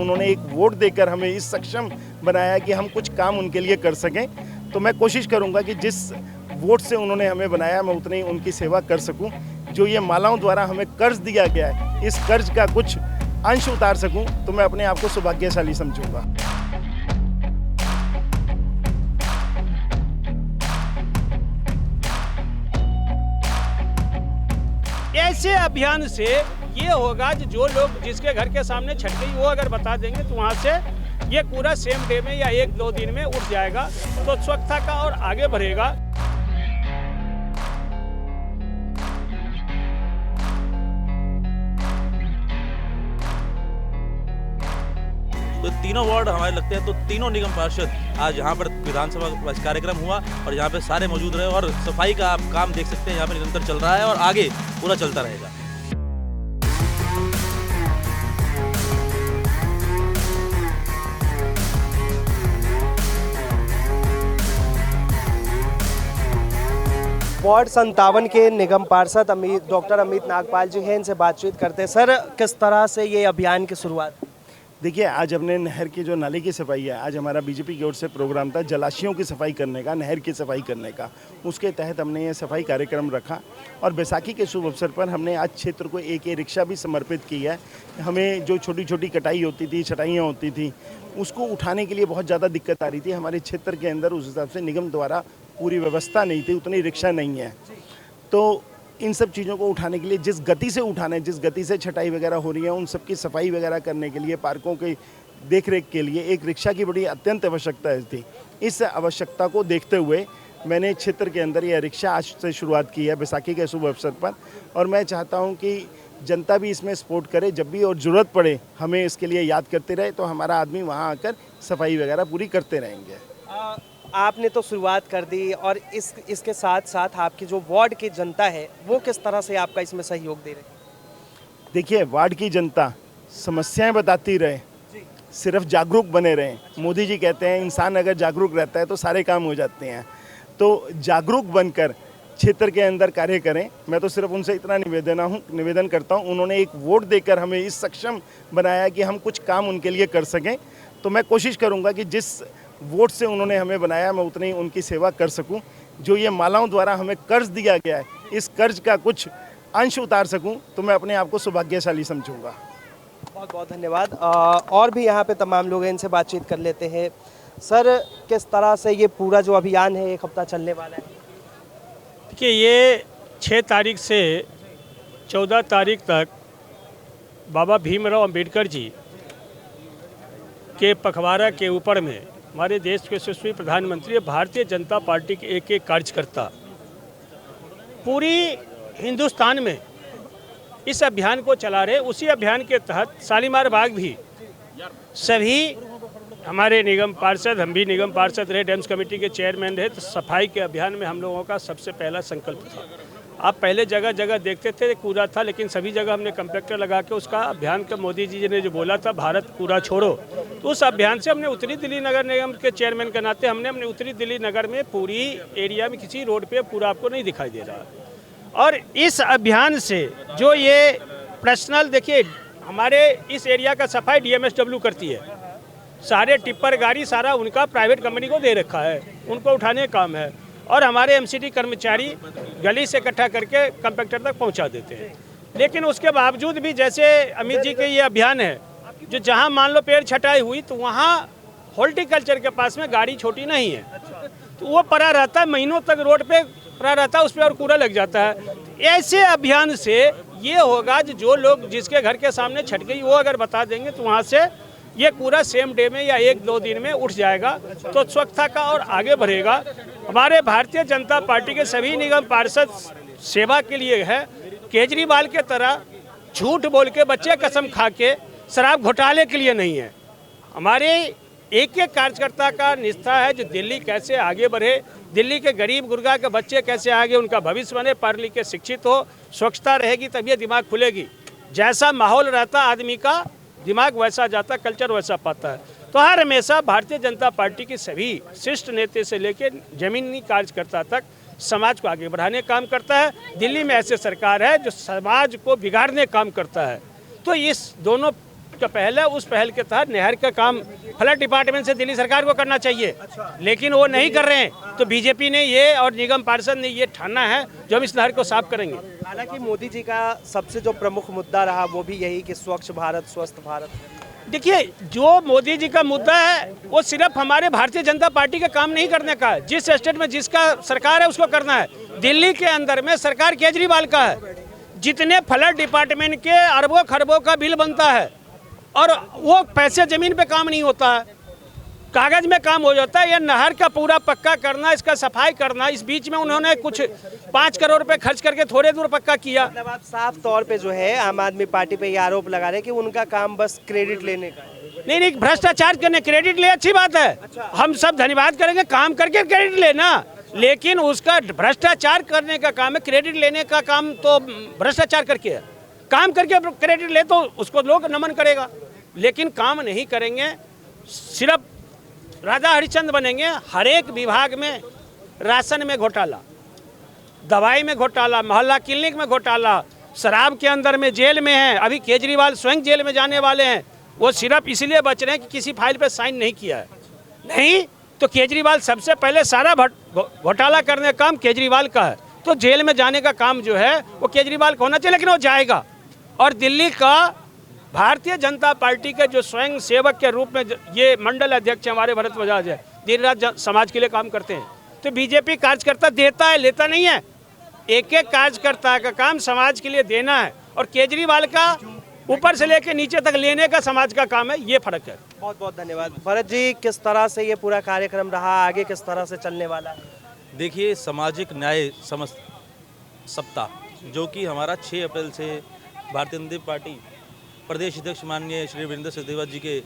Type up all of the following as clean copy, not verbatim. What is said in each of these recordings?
उन्होंने एक वोट देकर हमें इस सक्षम बनाया कि हम कुछ काम उनके लिए कर सकें। तो मैं कोशिश करूंगा कि जिस वोट से उन्होंने हमें बनाया मैं उतनी उनकी सेवा कर सकूं। जो ये मालाओं द्वारा हमें कर्ज दिया गया है, इस कर्ज का कुछ अंश उतार सकूं तो मैं अपने आप को सौभाग्यशाली समझूंगा। ऐसे अभियान से ये होगा कि जो लोग जिसके घर के सामने छट गई वो अगर बता देंगे तो वहाँ से ये पूरा सेम डे में या 1-2 दिन में उठ जाएगा, तो स्वच्छता का और आगे बढ़ेगा। तो तीनों वार्ड हमारे लगते हैं, तो तीनों निगम पार्षद आज यहाँ पर विधानसभा कार्यक्रम हुआ और यहाँ पे सारे मौजूद रहे और सफाई का आप काम देख सकते हैं यहाँ पे निरंतर चल रहा है और आगे पूरा चलता रहेगा। वार्ड 57 के निगम पार्षद डॉक्टर अमित नागपाल जी हैं, इनसे बातचीत करते हैं। सर, किस तरह से ये अभियान की शुरुआत? देखिए, आज हमने नहर की जो नाले की सफाई है, आज हमारा बीजेपी की ओर से प्रोग्राम था जलाशयों की सफाई करने का, नहर की सफाई करने का। उसके तहत हमने ये सफाई कार्यक्रम रखा और बैसाखी के शुभ अवसर पर हमने आज क्षेत्र को एक रिक्शा भी समर्पित की है। हमें जो छोटी छोटी कटाई होती थी, छटाइयाँ होती थी, उसको उठाने के लिए बहुत ज़्यादा दिक्कत आ रही थी हमारे क्षेत्र के अंदर। उस हिसाब से निगम द्वारा पूरी व्यवस्था नहीं थी, उतनी रिक्शा नहीं है। तो इन सब चीज़ों को उठाने के लिए जिस गति से उठाना है, जिस गति से छटाई वगैरह हो रही है, उन सब की सफाई वगैरह करने के लिए, पार्कों की देखरेख के लिए एक रिक्शा की बड़ी अत्यंत आवश्यकता थी। इस आवश्यकता को देखते हुए मैंने क्षेत्र के अंदर यह रिक्शा आज से शुरुआत की है बैसाखी के शुभ अवसर पर, और मैं चाहता हूं कि जनता भी इसमें सपोर्ट करे। जब भी और ज़रूरत पड़े हमें इसके लिए याद करते रहे तो हमारा आदमी वहाँ आकर सफाई वगैरह पूरी करते रहेंगे। आपने तो शुरुआत कर दी और इसके साथ साथ आपकी जो वार्ड की जनता है वो किस तरह से आपका इसमें सहयोग दे रही है? देखिए, वार्ड की जनता समस्याएं बताती रहे, सिर्फ जागरूक बने रहें। मोदी जी कहते हैं इंसान अगर जागरूक रहता है तो सारे काम हो जाते हैं। तो जागरूक बनकर क्षेत्र के अंदर कार्य करें। मैं तो सिर्फ उनसे इतना निवेदन करता हूं, उन्होंने एक वोट देकर हमें इस सक्षम बनाया कि हम कुछ काम उनके लिए कर सकें। तो मैं कोशिश करूंगा कि जिस वोट से उन्होंने हमें बनाया मैं उतनी उनकी सेवा कर सकूं। जो ये मालाओं द्वारा हमें कर्ज दिया गया है, इस कर्ज का कुछ अंश उतार सकूं तो मैं अपने आप को सौभाग्यशाली समझूंगा। बहुत बहुत धन्यवाद। और भी यहाँ पे तमाम लोग हैं, इनसे बातचीत कर लेते हैं। सर, किस तरह से ये पूरा जो अभियान है 1 हफ्ता चलने वाला है? देखिए, ये 6 तारीख से 14 तारीख तक बाबा भीमराव अंबेडकर जी के पखवाड़ा के ऊपर में हमारे देश के यशस्वी प्रधानमंत्री भारतीय जनता पार्टी के एक कार्यकर्ता पूरी हिंदुस्तान में इस अभियान को चला रहे। उसी अभियान के तहत शालीमार बाग भी सभी हमारे निगम पार्षद, हम भी निगम पार्षद रहे, डैम्स कमेटी के चेयरमैन रहे, तो सफाई के अभियान में हम लोगों का सबसे पहला संकल्प था। आप पहले जगह जगह देखते थे कूड़ा था, लेकिन सभी जगह हमने कंपैक्टर लगा के उसका अभियान का मोदी जी ने जो बोला था भारत कूड़ा छोड़ो, तो उस अभियान से हमने उत्तरी दिल्ली नगर निगम के चेयरमैन के नाते हमने अपने उत्तरी दिल्ली नगर में पूरी एरिया में किसी रोड पे पूरा आपको नहीं दिखाई दे रहा। और इस अभियान से जो ये पर्सनल, देखिए हमारे इस एरिया का सफाई DMSW करती है, सारे टिप्पर गाड़ी सारा उनका प्राइवेट कंपनी को दे रखा है, उनको उठाने का काम है, और हमारे MCD कर्मचारी गली से इकट्ठा करके कंपैक्टर तक पहुंचा देते हैं। लेकिन उसके बावजूद भी जैसे अमित जी के ये अभियान है, जो जहां मान लो पेड़ छटाई हुई तो वहां हॉर्टिकल्चर के पास में गाड़ी छोटी नहीं है, तो वो पड़ा रहता है, महीनों तक रोड पे पड़ा रहता है, उस पर और कूड़ा लग जाता है। ऐसे अभियान से ये होगा कि जो लोग जिसके घर के सामने छट गई वो अगर बता देंगे तो वहाँ से ये पूरा सेम डे में या 1-2 दिन में उठ जाएगा, तो स्वच्छता का और आगे बढ़ेगा। हमारे भारतीय जनता पार्टी के सभी निगम पार्षद सेवा के लिए है। केजरीवाल के तरह झूठ बोल के बच्चे कसम खा के शराब घोटाले के लिए नहीं है। हमारे एक एक कार्यकर्ता का निष्ठा है जो दिल्ली कैसे आगे बढ़े, दिल्ली के गरीब गुरगा के बच्चे कैसे आगे उनका भविष्य बने, पढ़ लिख के शिक्षित हो, स्वच्छता रहेगी तभी दिमाग खुलेगी। जैसा माहौल रहता आदमी का दिमाग वैसा जाता, कल्चर वैसा पाता है। तो हर हमेशा भारतीय जनता पार्टी के सभी शिष्ट नेता से लेकर जमीनी कार्यकर्ता तक समाज को आगे बढ़ाने काम करता है। दिल्ली में ऐसे सरकार है जो समाज को बिगाड़ने काम करता है। तो इस दोनों उसका पहल है, उस पहल के तहत नहर का काम फ्लड डिपार्टमेंट से दिल्ली सरकार को करना चाहिए, लेकिन वो नहीं कर रहे हैं। तो बीजेपी ने ये और निगम पार्षद ने ये ठाना है जो हम इस नहर को साफ करेंगे। हालांकि मोदी जी का सबसे जो प्रमुख मुद्दा रहा वो भी यही कि स्वच्छ भारत स्वस्थ भारत। देखिए, जो मोदी जी का मुद्दा है वो सिर्फ हमारे भारतीय जनता पार्टी का काम नहीं करने का है। जिस स्टेट में जिसका सरकार है उसको करना है। दिल्ली के अंदर में सरकार केजरीवाल का है। जितने फ्लड डिपार्टमेंट के अरबों खरबों का बिल बनता है और वो पैसे जमीन पे काम नहीं होता है, कागज में काम हो जाता है। यह नहर का पूरा पक्का करना, इसका सफाई करना, इस बीच में उन्होंने कुछ 5 करोड़ रुपए खर्च करके थोड़े दूर पक्का किया। मतलब आप साफ तौर पे जो है आम आदमी पार्टी पे ये आरोप लगा रहे हैं कि उनका काम बस क्रेडिट लेने का है। नहीं, भ्रष्टाचार करने, क्रेडिट ले अच्छी बात है, हम सब धन्यवाद करेंगे, काम करके क्रेडिट लेना, लेकिन उसका भ्रष्टाचार करने का काम है। क्रेडिट लेने का काम तो भ्रष्टाचार करके है। काम करके क्रेडिट ले तो उसको लोग नमन करेगा, लेकिन काम नहीं करेंगे, सिर्फ राजा हरिश्चंद्र बनेंगे। हर एक विभाग में, राशन में घोटाला, दवाई में घोटाला, मोहल्ला क्लिनिक में घोटाला, शराब के अंदर में जेल में है। अभी केजरीवाल स्वयं जेल में जाने वाले हैं। वो सिर्फ इसलिए बच रहे हैं कि किसी फाइल पे साइन नहीं किया है। नहीं तो केजरीवाल सबसे पहले सारा घोटाला करने का काम केजरीवाल का है। तो जेल में जाने का काम जो है वो केजरीवाल को होना चाहिए, लेकिन वो जाएगा। और दिल्ली का भारतीय जनता पार्टी के जो स्वयं सेवक के रूप में ये मंडल अध्यक्ष हमारे भरत बजाज है, दिन रात समाज के लिए काम करते हैं। तो बीजेपी कार्यकर्ता देता है, लेता नहीं है। एक एक कार्यकर्ता का काम समाज के लिए देना है, और केजरीवाल का ऊपर से लेकर नीचे तक लेने का समाज का काम है। ये फर्क है। बहुत बहुत धन्यवाद भरत जी। किस तरह से ये पूरा कार्यक्रम रहा, आगे किस तरह से चलने वाला है? देखिए, सामाजिक न्याय सप्ताह जो कि हमारा 6 अप्रैल से भारतीय जनता पार्टी प्रदेश अध्यक्ष माननीय श्री वीरेंद्र सचदेवा जी के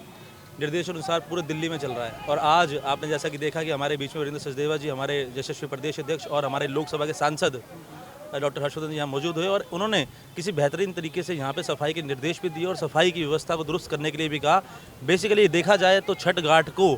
निर्देशानुसार पूरे दिल्ली में चल रहा है। और आज आपने जैसा कि देखा कि हमारे बीच में वीरेंद्र सचदेवा जी, हमारे यशस्वी प्रदेश अध्यक्ष और हमारे लोकसभा के सांसद डॉक्टर हर्षवर्धन जी यहाँ मौजूद हुए, और उन्होंने किसी बेहतरीन तरीके से यहाँ पे सफाई के निर्देश भी दिए और सफाई की व्यवस्था को दुरुस्त करने के लिए भी कहा। बेसिकली देखा जाए तो छठ घाट को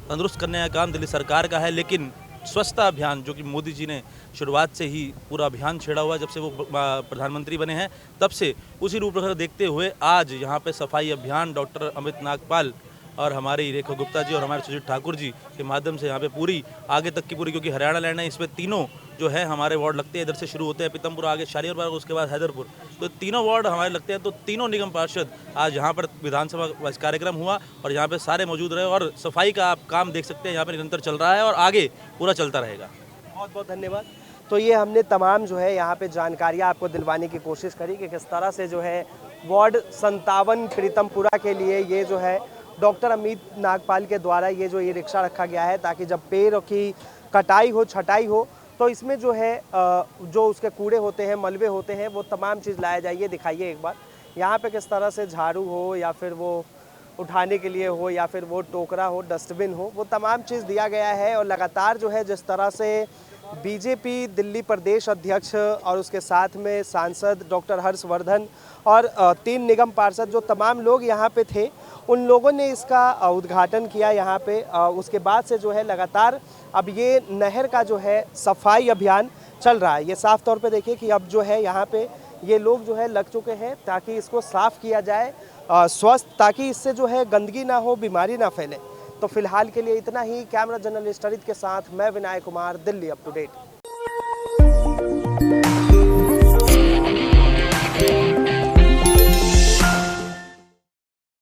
तंदुरुस्त करने का काम दिल्ली सरकार का है, लेकिन स्वच्छता अभियान जो कि मोदी जी ने शुरुआत से ही पूरा अभियान छेड़ा हुआ, जब से वो प्रधानमंत्री बने हैं तब से उसी रूपरेखा देखते हुए आज यहाँ पे सफाई अभियान डॉक्टर अमित नागपाल और हमारी रेखा गुप्ता जी और हमारे सुजीत ठाकुर जी के माध्यम से यहाँ पे पूरी आगे तक की पूरी, क्योंकि हरियाणा लैंड है, इसमें तीनों जो है हमारे वार्ड लगते हैं। इधर से शुरू होते हैं पीतमपुर, आगे शालियर बाग, उसके बाद हैदरपुर, तो तीनों वार्ड हमारे लगते हैं। तो तीनों निगम पार्षद आज यहाँ पर विधानसभा कार्यक्रम हुआ और यहाँ पे सारे मौजूद रहे, और सफाई का आप काम देख सकते हैं यहाँ पर निरंतर चल रहा है और आगे पूरा चलता रहेगा। बहुत बहुत धन्यवाद। तो ये हमने तमाम जो है यहाँ पे जानकारियाँ आपको दिलवाने की कोशिश करी कि किस तरह से जो है वार्ड 57 प्रीतमपुरा के लिए ये जो है डॉक्टर अमित नागपाल के द्वारा ये जो ई रिक्शा रखा गया है, ताकि जब पेड़ की कटाई हो, छटाई हो, तो इसमें जो है जो उसके कूड़े होते हैं, मलबे होते हैं, वो तमाम चीज़ लाया जाइए। दिखाइए एक बार यहाँ पे किस तरह से झाड़ू हो, या फिर वो उठाने के लिए हो, या फिर वो टोकरा हो, डस्टबिन हो, वो तमाम चीज़ दिया गया है। और लगातार जो है जिस तरह से बीजेपी दिल्ली प्रदेश अध्यक्ष और उसके साथ में सांसद डॉक्टर हर्षवर्धन और 3 निगम पार्षद जो तमाम लोग यहाँ पे थे, उन लोगों ने इसका उद्घाटन किया यहाँ पे। उसके बाद से जो है लगातार अब ये नहर का जो है सफाई अभियान चल रहा है। ये साफ तौर पे देखिए कि अब जो है यहाँ पे ये लोग जो है लग चुके हैं ताकि इसको साफ़ किया जाए स्वस्थ, ताकि इससे जो है गंदगी ना हो, बीमारी ना फैले। तो फिलहाल के लिए इतना ही। कैमरा जर्नलिस्ट अरित के साथ मैं Vinayak Kumar, Delhi up to date.